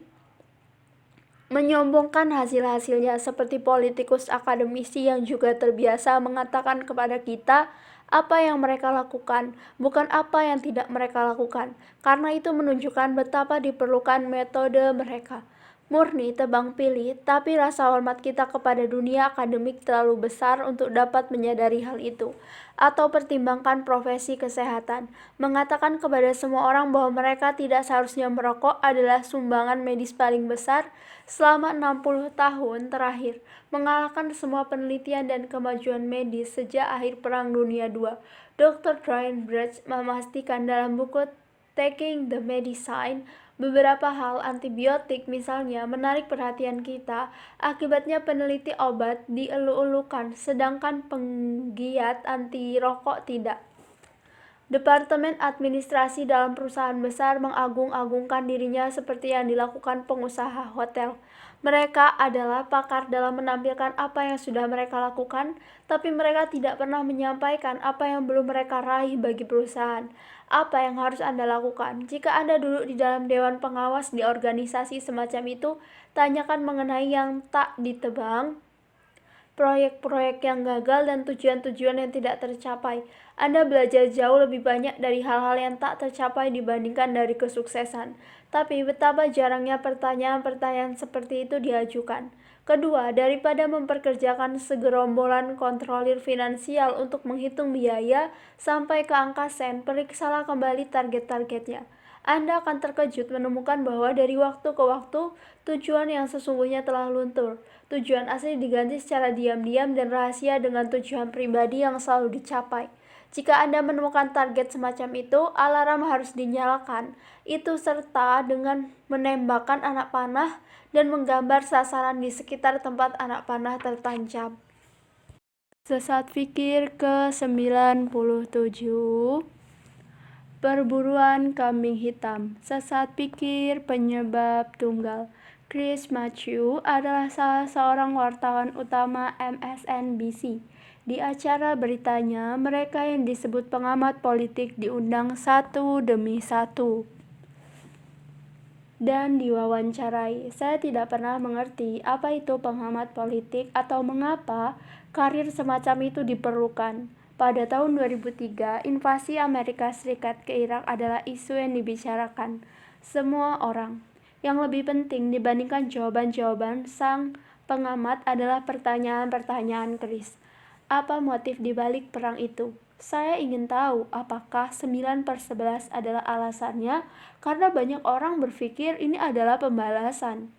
menyombongkan hasil-hasilnya seperti politikus akademisi yang juga terbiasa mengatakan kepada kita apa yang mereka lakukan, bukan apa yang tidak mereka lakukan. Karena itu menunjukkan betapa diperlukan metode mereka. Murni tebang pilih, tapi rasa hormat kita kepada dunia akademik terlalu besar untuk dapat menyadari hal itu. Atau pertimbangkan profesi kesehatan. Mengatakan kepada semua orang bahwa mereka tidak seharusnya merokok adalah sumbangan medis paling besar selama 60 tahun terakhir, mengalahkan semua penelitian dan kemajuan medis sejak akhir Perang Dunia II. Dr. Brian Bridge memastikan dalam buku Taking the Medicine, beberapa hal antibiotik misalnya menarik perhatian kita, akibatnya peneliti obat dielu-elukan, sedangkan penggiat anti rokok tidak. Departemen administrasi dalam perusahaan besar mengagung-agungkan dirinya seperti yang dilakukan pengusaha hotel. Mereka adalah pakar dalam menampilkan apa yang sudah mereka lakukan, tapi mereka tidak pernah menyampaikan apa yang belum mereka raih bagi perusahaan. Apa yang harus Anda lakukan? Jika Anda duduk di dalam dewan pengawas di organisasi semacam itu, tanyakan mengenai yang tak ditebang, proyek-proyek yang gagal, dan tujuan-tujuan yang tidak tercapai. Anda belajar jauh lebih banyak dari hal-hal yang tak tercapai dibandingkan dari kesuksesan. Tapi betapa jarangnya pertanyaan-pertanyaan seperti itu diajukan. Kedua, daripada memperkerjakan segerombolan kontrolir finansial untuk menghitung biaya sampai ke angka sen, periksalah kembali target-targetnya. Anda akan terkejut menemukan bahwa dari waktu ke waktu, tujuan yang sesungguhnya telah luntur. Tujuan asli diganti secara diam-diam dan rahasia dengan tujuan pribadi yang selalu dicapai. Jika Anda menemukan target semacam itu, alarm harus dinyalakan. Itu serta dengan menembakkan anak panah dan menggambar sasaran di sekitar tempat anak panah tertancap. Sesat pikir ke-97. Perburuan kambing hitam. Sesat pikir penyebab tunggal. Chris Matthew adalah salah seorang wartawan utama MSNBC. Di acara beritanya, mereka yang disebut pengamat politik diundang satu demi satu dan diwawancarai. Saya tidak pernah mengerti apa itu pengamat politik atau mengapa karir semacam itu diperlukan. Pada tahun 2003, invasi Amerika Serikat ke Irak adalah isu yang dibicarakan semua orang. Yang lebih penting dibandingkan jawaban-jawaban sang pengamat adalah pertanyaan-pertanyaan Chris. Apa motif dibalik perang itu? Saya ingin tahu apakah 9/11 adalah alasannya, karena banyak orang berpikir ini adalah pembalasan.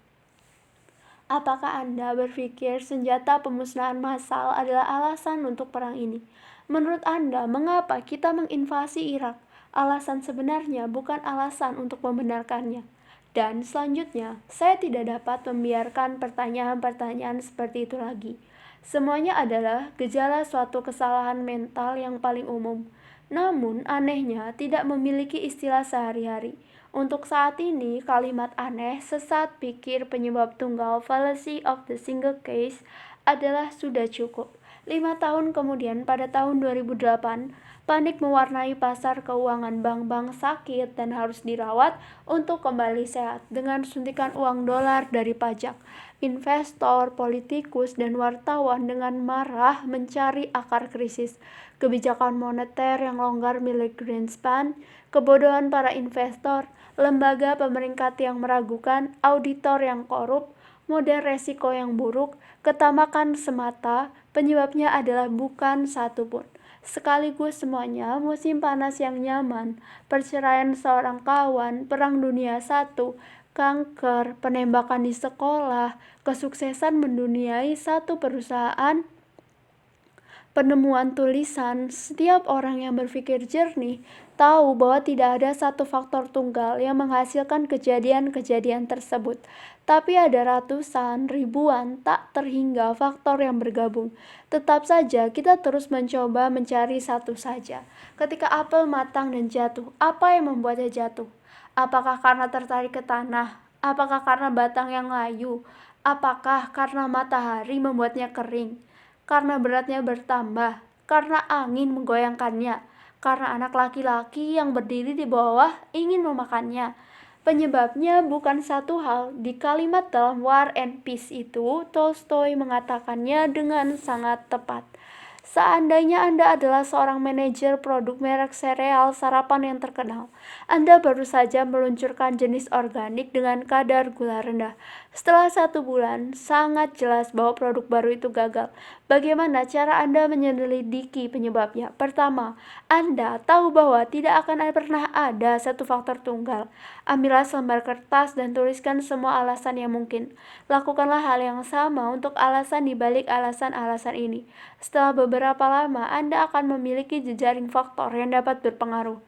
Apakah Anda berpikir senjata pemusnahan massal adalah alasan untuk perang ini? Menurut Anda, mengapa kita menginvasi Irak? Alasan sebenarnya bukan alasan untuk membenarkannya. Dan selanjutnya, saya tidak dapat membiarkan pertanyaan-pertanyaan seperti itu lagi. Semuanya adalah gejala suatu kesalahan mental yang paling umum. Namun, anehnya tidak memiliki istilah sehari-hari. Untuk saat ini, kalimat aneh, sesat pikir penyebab tunggal, fallacy of the single case adalah sudah cukup. 5 tahun kemudian, pada tahun 2008, panik mewarnai pasar keuangan. Bank-bank sakit dan harus dirawat untuk kembali sehat dengan suntikan uang dolar dari pajak. Investor, politikus, dan wartawan dengan marah mencari akar krisis. Kebijakan moneter yang longgar milik Greenspan, kebodohan para investor, lembaga pemeringkat yang meragukan, auditor yang korup, model resiko yang buruk, ketamakan semata, penyebabnya adalah bukan satu pun. Sekaligus semuanya, musim panas yang nyaman, perceraian seorang kawan, perang dunia I, kanker, penembakan di sekolah, kesuksesan menduniai satu perusahaan, penemuan tulisan. Setiap orang yang berpikir jernih tahu bahwa tidak ada satu faktor tunggal yang menghasilkan kejadian-kejadian tersebut, tapi ada ratusan, ribuan, tak terhingga faktor yang bergabung. Tetap saja kita terus mencoba mencari satu saja. Ketika apel matang dan jatuh, apa yang membuatnya jatuh? Apakah karena tertarik ke tanah? Apakah karena batang yang layu? Apakah karena matahari membuatnya kering? Karena beratnya bertambah? Karena angin menggoyangkannya? Karena anak laki-laki yang berdiri di bawah ingin memakannya? Penyebabnya bukan satu hal. Di kalimat dalam War and Peace itu, Tolstoy mengatakannya dengan sangat tepat. Seandainya Anda adalah seorang manajer produk merek sereal sarapan yang terkenal, Anda baru saja meluncurkan jenis organik dengan kadar gula rendah. Setelah 1 bulan, sangat jelas bahwa produk baru itu gagal. Bagaimana cara Anda menyelidiki penyebabnya? Pertama, Anda tahu bahwa tidak akan pernah ada satu faktor tunggal. Ambillah selembar kertas dan tuliskan semua alasan yang mungkin. Lakukanlah hal yang sama untuk alasan di balik alasan-alasan ini. Setelah beberapa lama, Anda akan memiliki jejaring faktor yang dapat berpengaruh.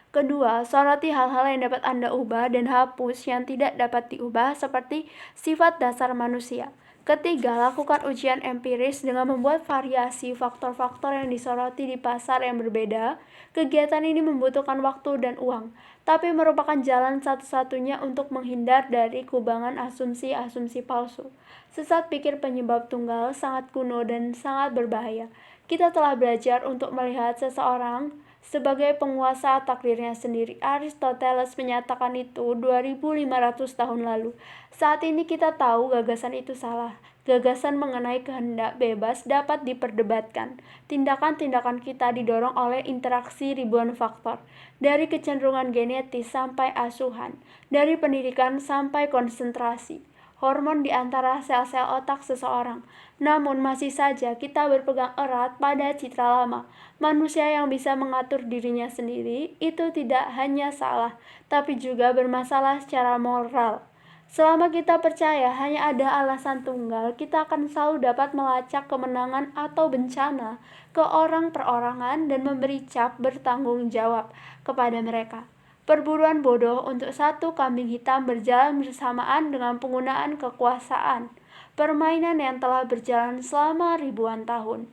Kedua, soroti hal-hal yang dapat Anda ubah dan hapus yang tidak dapat diubah seperti sifat dasar manusia. Ketiga, lakukan ujian empiris dengan membuat variasi faktor-faktor yang disoroti di pasar yang berbeda. Kegiatan ini membutuhkan waktu dan uang, tapi merupakan jalan satu-satunya untuk menghindar dari kubangan asumsi-asumsi palsu. Sesat pikir penyebab tunggal sangat kuno dan sangat berbahaya. Kita telah belajar untuk melihat seseorang sebagai penguasa takdirnya sendiri. Aristoteles menyatakan itu 2500 tahun lalu. Saat ini kita tahu gagasan itu salah. Gagasan mengenai kehendak bebas dapat diperdebatkan. Tindakan-tindakan kita didorong oleh interaksi ribuan faktor, dari kecenderungan genetis sampai asuhan, dari pendidikan sampai konsentrasi. hormon di antara sel-sel otak seseorang. Namun masih saja kita berpegang erat pada citra lama. Manusia yang bisa mengatur dirinya sendiri itu tidak hanya salah, tapi juga bermasalah secara moral. Selama kita percaya hanya ada alasan tunggal, kita akan selalu dapat melacak kemenangan atau bencana ke orang perorangan dan memberi cap bertanggung jawab kepada mereka. Perburuan bodoh untuk satu kambing hitam berjalan bersamaan dengan penggunaan kekuasaan, permainan yang telah berjalan selama ribuan tahun.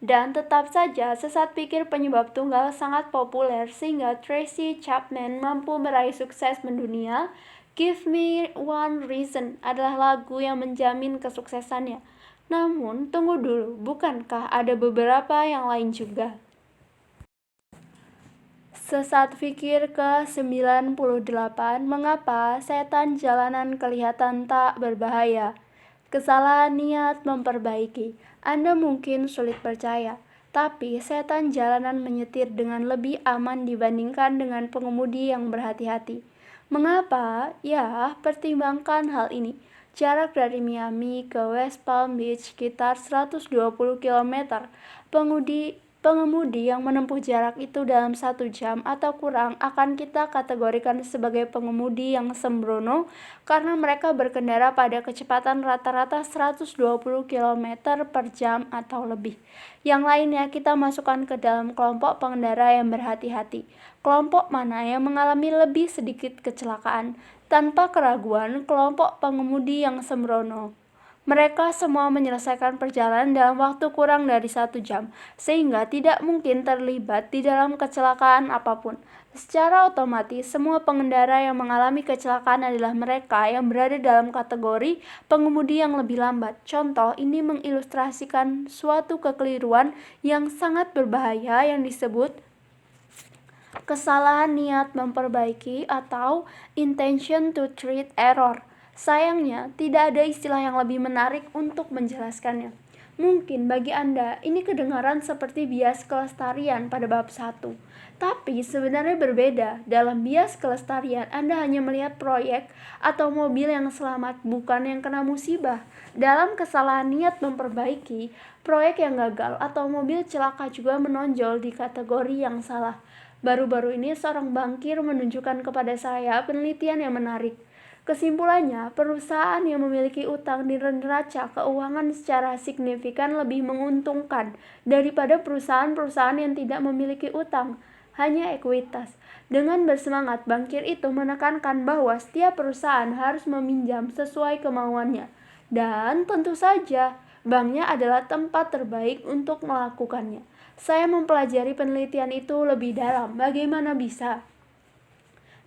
Dan tetap saja, sesat pikir penyebab tunggal sangat populer sehingga Tracy Chapman mampu meraih sukses mendunia. Give Me One Reason adalah lagu yang menjamin kesuksesannya. Namun, tunggu dulu, bukankah ada beberapa yang lain juga? Sesat pikir ke-98, mengapa setan jalanan kelihatan tak berbahaya? Kesalahan niat memperbaiki. Anda mungkin sulit percaya, tapi setan jalanan menyetir dengan lebih aman dibandingkan dengan pengemudi yang berhati-hati. Mengapa? Ya, pertimbangkan hal ini. Jarak dari Miami ke West Palm Beach sekitar 120 km. Pengemudi yang menempuh jarak itu dalam 1 jam atau kurang akan kita kategorikan sebagai pengemudi yang sembrono karena mereka berkendara pada kecepatan rata-rata 120 km per jam atau lebih. Yang lainnya kita masukkan ke dalam kelompok pengendara yang berhati-hati. Kelompok mana yang mengalami lebih sedikit kecelakaan? Tanpa keraguan, kelompok pengemudi yang sembrono. Mereka semua menyelesaikan perjalanan dalam waktu kurang dari 1 jam, sehingga tidak mungkin terlibat di dalam kecelakaan apapun. Secara otomatis, semua pengendara yang mengalami kecelakaan adalah mereka yang berada dalam kategori pengemudi yang lebih lambat. Contoh ini mengilustrasikan suatu kekeliruan yang sangat berbahaya yang disebut kesalahan niat memperbaiki atau intention to treat error. Sayangnya, tidak ada istilah yang lebih menarik untuk menjelaskannya. Mungkin bagi Anda, ini kedengaran seperti bias kelestarian pada bab 1. Tapi sebenarnya berbeda. Dalam bias kelestarian, Anda hanya melihat proyek atau mobil yang selamat, bukan yang kena musibah. Dalam kesalahan niat memperbaiki, proyek yang gagal atau mobil celaka juga menonjol di kategori yang salah. Baru-baru ini seorang bankir menunjukkan kepada saya penelitian yang menarik. Kesimpulannya, perusahaan yang memiliki utang di neraca keuangan secara signifikan lebih menguntungkan daripada perusahaan-perusahaan yang tidak memiliki utang, hanya ekuitas. Dengan bersemangat, bankir itu menekankan bahwa setiap perusahaan harus meminjam sesuai kemauannya. Dan tentu saja, banknya adalah tempat terbaik untuk melakukannya. Saya mempelajari penelitian itu lebih dalam. Bagaimana bisa?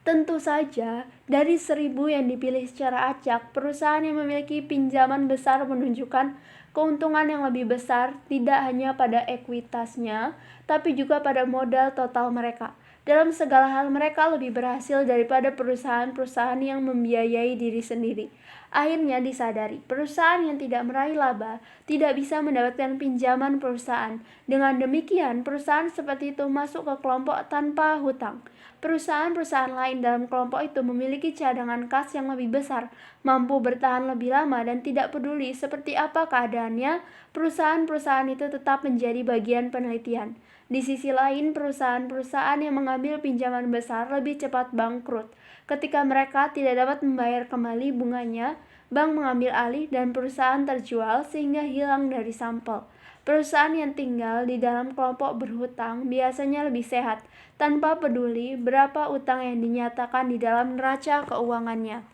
Tentu saja, dari 1.000 yang dipilih secara acak, perusahaan yang memiliki pinjaman besar menunjukkan keuntungan yang lebih besar tidak hanya pada ekuitasnya, tapi juga pada modal total mereka. Dalam segala hal mereka lebih berhasil daripada perusahaan-perusahaan yang membiayai diri sendiri. Akhirnya disadari, perusahaan yang tidak meraih laba tidak bisa mendapatkan pinjaman perusahaan. Dengan demikian, perusahaan seperti itu masuk ke kelompok tanpa hutang. Perusahaan-perusahaan lain dalam kelompok itu memiliki cadangan kas yang lebih besar, mampu bertahan lebih lama dan tidak peduli seperti apa keadaannya, perusahaan-perusahaan itu tetap menjadi bagian penelitian. Di sisi lain, perusahaan-perusahaan yang mengambil pinjaman besar lebih cepat bangkrut. Ketika mereka tidak dapat membayar kembali bunganya, bank mengambil alih dan perusahaan terjual sehingga hilang dari sampel. Perusahaan yang tinggal di dalam kelompok berhutang biasanya lebih sehat, tanpa peduli berapa utang yang dinyatakan di dalam neraca keuangannya.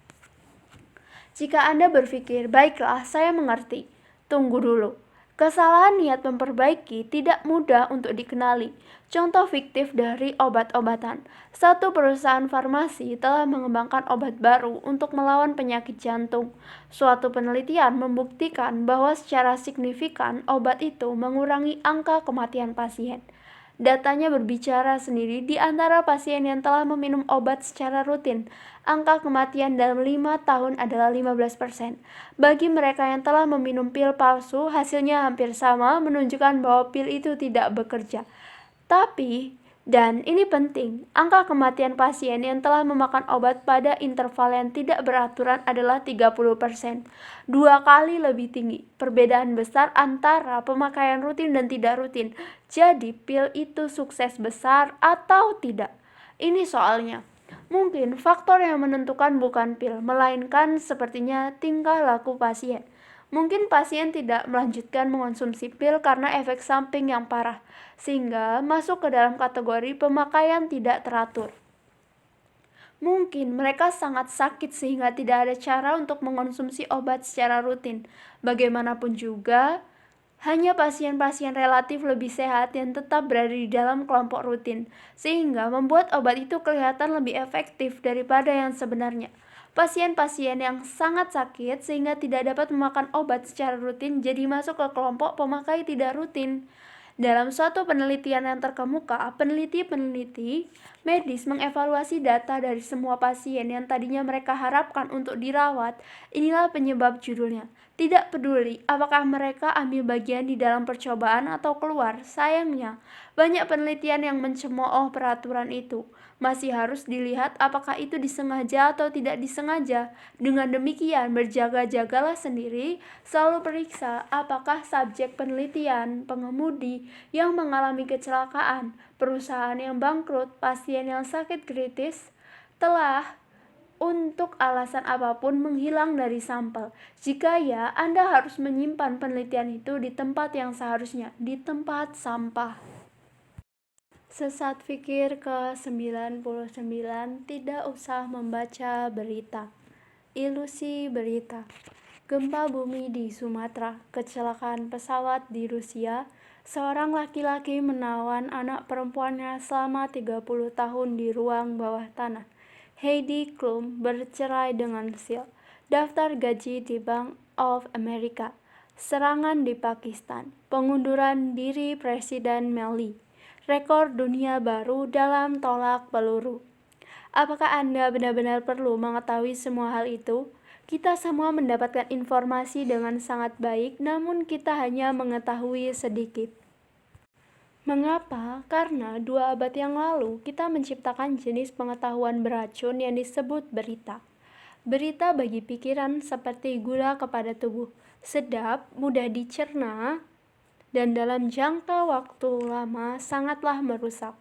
Jika Anda berpikir, baiklah, saya mengerti. Tunggu dulu. Kesalahan niat memperbaiki tidak mudah untuk dikenali. Contoh fiktif dari obat-obatan. Satu perusahaan farmasi telah mengembangkan obat baru untuk melawan penyakit jantung. Suatu penelitian membuktikan bahwa secara signifikan obat itu mengurangi angka kematian pasien. Datanya berbicara sendiri. Di antara pasien yang telah meminum obat secara rutin, angka kematian dalam 5 tahun adalah 15%. Bagi mereka yang telah meminum pil palsu, hasilnya hampir sama, menunjukkan bahwa pil itu tidak bekerja. Tapi, Dan ini penting, angka kematian pasien yang telah memakan obat pada interval yang tidak beraturan adalah 30%, 2 kali lebih tinggi. Perbedaan besar antara pemakaian rutin dan tidak rutin. Jadi pil itu sukses besar atau tidak? Ini soalnya. Mungkin faktor yang menentukan bukan pil, melainkan sepertinya tingkah laku pasien. Mungkin pasien tidak melanjutkan mengonsumsi pil karena efek samping yang parah, sehingga masuk ke dalam kategori pemakaian tidak teratur. Mungkin mereka sangat sakit sehingga tidak ada cara untuk mengonsumsi obat secara rutin. Bagaimanapun juga, hanya pasien-pasien relatif lebih sehat yang tetap berada di dalam kelompok rutin, sehingga membuat obat itu kelihatan lebih efektif daripada yang sebenarnya. Pasien-pasien yang sangat sakit sehingga tidak dapat memakan obat secara rutin jadi masuk ke kelompok pemakai tidak rutin. Dalam suatu penelitian yang terkemuka, peneliti-peneliti medis mengevaluasi data dari semua pasien yang tadinya mereka harapkan untuk dirawat. Inilah penyebab judulnya. Tidak peduli apakah mereka ambil bagian di dalam percobaan atau keluar, sayangnya banyak penelitian yang mencemooh peraturan itu. Masih harus dilihat apakah itu disengaja atau tidak disengaja. Dengan demikian, berjaga-jagalah sendiri, selalu periksa apakah subjek penelitian, pengemudi yang mengalami kecelakaan, perusahaan yang bangkrut, pasien yang sakit kritis, telah untuk alasan apapun menghilang dari sampel. Jika ya, Anda harus menyimpan penelitian itu di tempat yang seharusnya, di tempat sampah. Sesat fikir ke-99, tidak usah membaca berita. Ilusi berita. Gempa bumi di Sumatera, kecelakaan pesawat di Rusia, seorang laki-laki menawan anak perempuannya selama 30 tahun di ruang bawah tanah. Heidi Klum bercerai dengan Sil. Daftar gaji di Bank of America. Serangan di Pakistan. Pengunduran diri Presiden Mali. Rekor dunia baru dalam tolak peluru. Apakah Anda benar-benar perlu mengetahui semua hal itu? Kita semua mendapatkan informasi dengan sangat baik, namun kita hanya mengetahui sedikit. Mengapa? Karena 2 abad yang lalu kita menciptakan jenis pengetahuan beracun yang disebut berita. Berita bagi pikiran seperti gula kepada tubuh, sedap, mudah dicerna, dan dalam jangka waktu lama sangatlah merusak.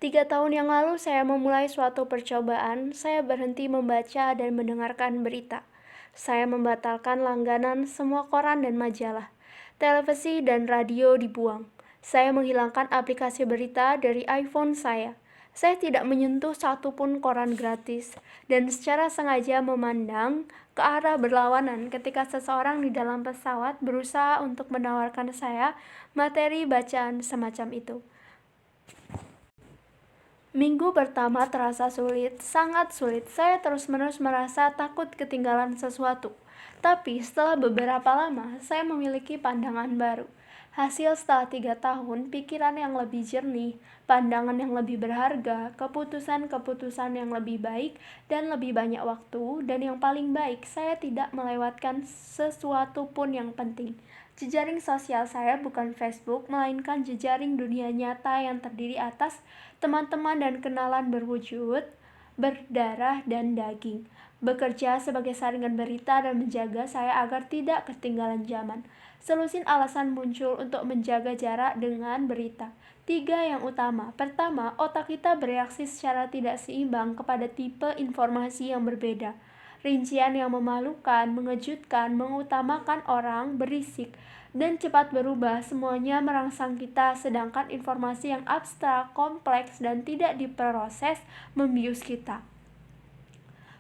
3 tahun yang lalu saya memulai suatu percobaan, saya berhenti membaca dan mendengarkan berita. Saya membatalkan langganan semua koran dan majalah. Televisi dan radio dibuang. Saya menghilangkan aplikasi berita dari iPhone saya. Saya tidak menyentuh satupun koran gratis, dan secara sengaja memandang ke arah berlawanan ketika seseorang di dalam pesawat berusaha untuk menawarkan saya materi bacaan semacam itu. Minggu pertama terasa sulit, sangat sulit. Saya terus-menerus merasa takut ketinggalan sesuatu. Tapi setelah beberapa lama, saya memiliki pandangan baru. Hasil setelah 3 tahun, pikiran yang lebih jernih, pandangan yang lebih berharga, keputusan-keputusan yang lebih baik, dan lebih banyak waktu, dan yang paling baik, saya tidak melewatkan sesuatu pun yang penting. Jejaring sosial saya bukan Facebook, melainkan jejaring dunia nyata yang terdiri atas teman-teman dan kenalan berwujud, berdarah dan daging. Bekerja sebagai saringan berita dan menjaga saya agar tidak ketinggalan zaman. Selusin alasan muncul untuk menjaga jarak dengan berita. 3 yang utama. Pertama, otak kita bereaksi secara tidak seimbang kepada tipe informasi yang berbeda. Rincian yang memalukan, mengejutkan, mengutamakan orang, berisik, dan cepat berubah, semuanya merangsang kita, sedangkan informasi yang abstrak, kompleks, dan tidak diproses membius kita.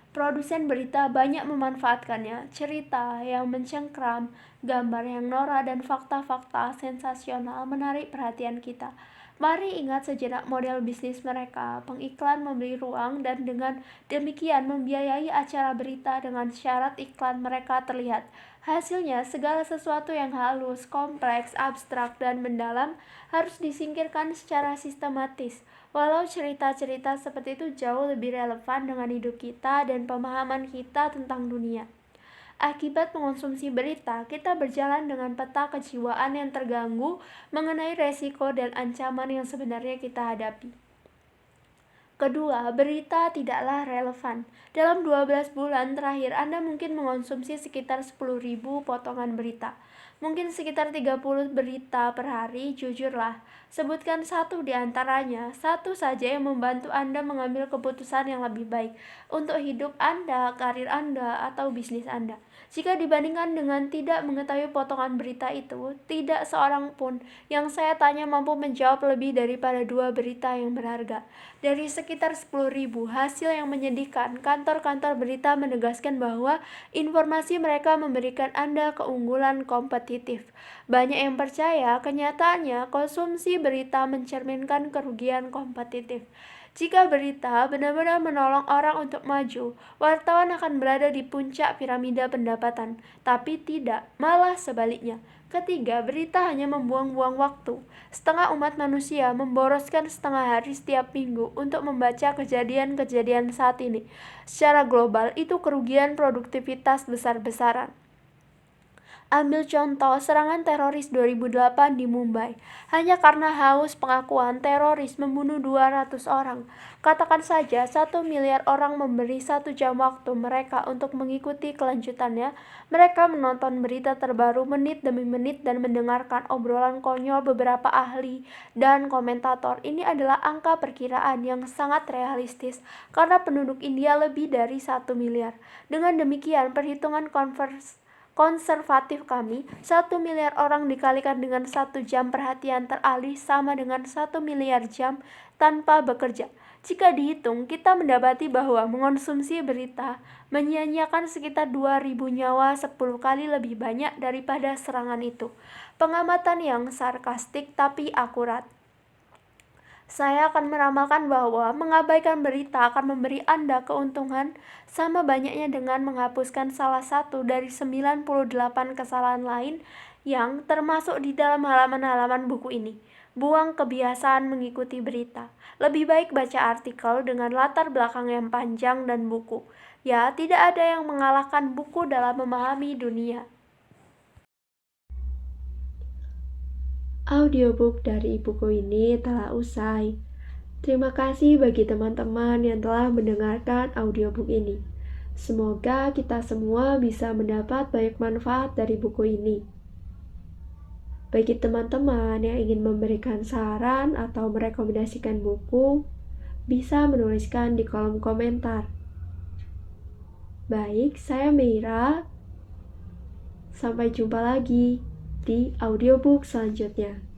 Produsen berita banyak memanfaatkannya, cerita yang mencengkram, gambar yang norak, dan fakta-fakta sensasional menarik perhatian kita. Mari ingat sejenak model bisnis mereka, pengiklan memberi ruang dan dengan demikian membiayai acara berita dengan syarat iklan mereka terlihat. Hasilnya, segala sesuatu yang halus, kompleks, abstrak, dan mendalam harus disingkirkan secara sistematis. Walau cerita-cerita seperti itu jauh lebih relevan dengan hidup kita dan pemahaman kita tentang dunia. Akibat mengonsumsi berita, kita berjalan dengan peta kejiwaan yang terganggu mengenai resiko dan ancaman yang sebenarnya kita hadapi. Kedua, berita tidaklah relevan. Dalam 12 bulan terakhir, Anda mungkin mengonsumsi sekitar 10.000 potongan berita. Mungkin sekitar 30 berita per hari, jujurlah. Sebutkan satu di antaranya, satu saja yang membantu Anda mengambil keputusan yang lebih baik untuk hidup Anda, karir Anda, atau bisnis Anda. Jika dibandingkan dengan tidak mengetahui potongan berita itu, tidak seorang pun yang saya tanya mampu menjawab lebih daripada 2 berita yang berharga. Dari sekitar 10.000 hasil yang menyedihkan, kantor-kantor berita menegaskan bahwa informasi mereka memberikan Anda keunggulan kompetitif. Banyak yang percaya kenyataannya konsumsi berita mencerminkan kerugian kompetitif. Jika berita benar-benar menolong orang untuk maju, wartawan akan berada di puncak piramida pendapatan. Tapi tidak, malah sebaliknya. Ketiga, berita hanya membuang-buang waktu. Setengah umat manusia memboroskan setengah hari setiap minggu untuk membaca kejadian-kejadian saat ini. Secara global, itu kerugian produktivitas besar-besaran. Ambil contoh serangan teroris 2008 di Mumbai. Hanya karena haus pengakuan, teroris membunuh 200 orang. Katakan saja 1 miliar orang memberi 1 jam waktu mereka untuk mengikuti kelanjutannya. Mereka menonton berita terbaru menit demi menit dan mendengarkan obrolan konyol beberapa ahli dan komentator. Ini adalah angka perkiraan yang sangat realistis karena penduduk India lebih dari 1 miliar. Dengan demikian, perhitungan konservatif kami, 1 miliar orang dikalikan dengan 1 jam perhatian teralih sama dengan 1 miliar jam tanpa bekerja. Jika dihitung, kita mendapati bahwa mengonsumsi berita menyia-nyiakan sekitar 2.000 nyawa 10 kali lebih banyak daripada serangan itu. Pengamatan yang sarkastik tapi akurat. Saya akan meramalkan bahwa mengabaikan berita akan memberi Anda keuntungan sama banyaknya dengan menghapuskan salah satu dari 98 kesalahan lain yang termasuk di dalam halaman-halaman buku ini. Buang kebiasaan mengikuti berita. Lebih baik baca artikel dengan latar belakang yang panjang dan buku. Ya, tidak ada yang mengalahkan buku dalam memahami dunia. Audiobook dari buku ini telah usai. Terima kasih bagi teman-teman yang telah mendengarkan audiobook ini. Semoga kita semua bisa mendapat banyak manfaat dari buku ini. Bagi teman-teman yang ingin memberikan saran atau merekomendasikan buku, bisa menuliskan di kolom komentar. Baik, saya Meira. Sampai jumpa lagi di audiobook selanjutnya.